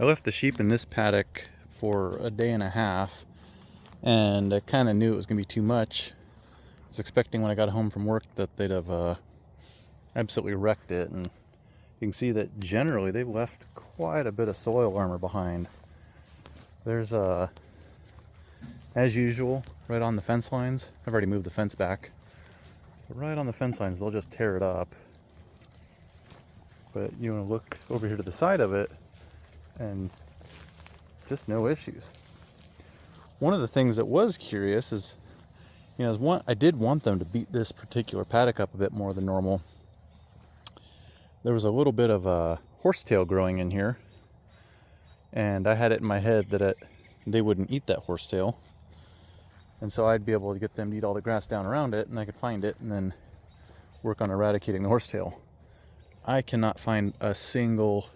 I left the sheep in this paddock for a day and a half, and I kind of knew it was going to be too much. I was expecting when I got home from work that they'd have absolutely wrecked it, and you can see that generally they've left quite a bit of soil armor behind. There's as usual, right on the fence lines. I've already moved the fence back. But right on the fence lines, they'll just tear it up. But you want to look over here to the side of it, and just no issues. One of the things that was curious is, I did want them to beat this particular paddock up a bit more than normal. There was a little bit of a horsetail growing in here, and I had it in my head that they wouldn't eat that horsetail, and so I'd be able to get them to eat all the grass down around it, and I could find it and then work on eradicating the horsetail. I cannot find a single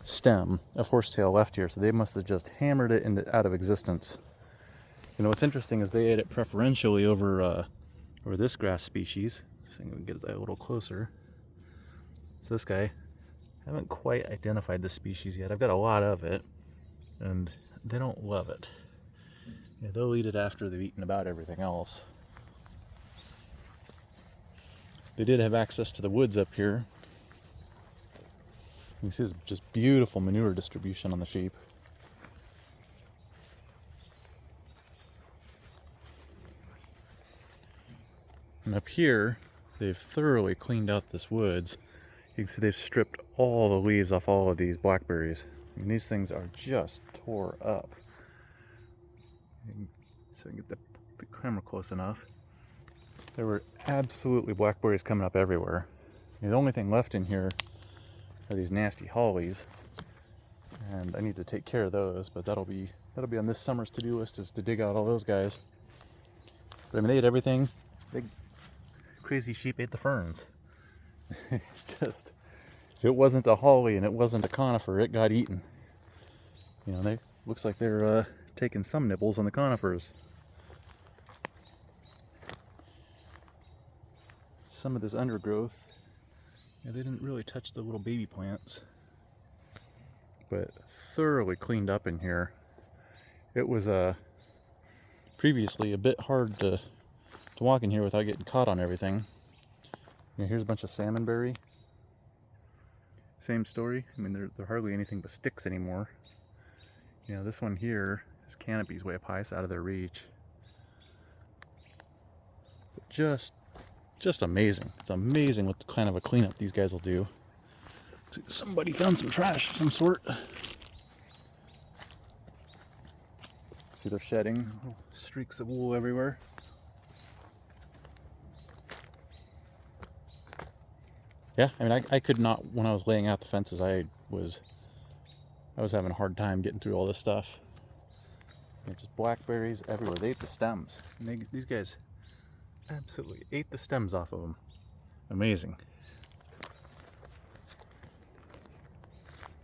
stem of horsetail left here, so they must have just hammered it out of existence. What's interesting is they ate it preferentially over this grass species. So I'm going to get that a little closer. So this guy, I haven't quite identified this species yet. I've got a lot of it, and they don't love it. They'll eat it after they've eaten about everything else. They did have access to the woods up here. You can see this just beautiful manure distribution on the sheep. And up here, they've thoroughly cleaned out this woods. You can see they've stripped all the leaves off all of these blackberries. These things are just tore up. So I can get the camera close enough. There were absolutely blackberries coming up everywhere. The only thing left in here are these nasty hollies, and I need to take care of those. But that'll be on this summer's to-do list, is to dig out all those guys. But they ate everything. Big crazy sheep ate the ferns. Just, if it wasn't a holly and it wasn't a conifer, it got eaten. Looks like they're taking some nibbles on the conifers. Some of this undergrowth, they didn't really touch the little baby plants, but thoroughly cleaned up in here. It was previously a bit hard to walk in here without getting caught on everything. Here's a bunch of salmonberry. Same story. They're hardly anything but sticks anymore. This one here, his canopy's way up high, it's out of their reach. But just amazing. It's amazing what kind of a cleanup these guys will do. Somebody found some trash of some sort. See, they're shedding little streaks of wool everywhere. Yeah, I could not, when I was laying out the fences, I was having a hard time getting through all this stuff. Just blackberries everywhere. They ate the stems. These guys absolutely ate the stems off of them. Amazing.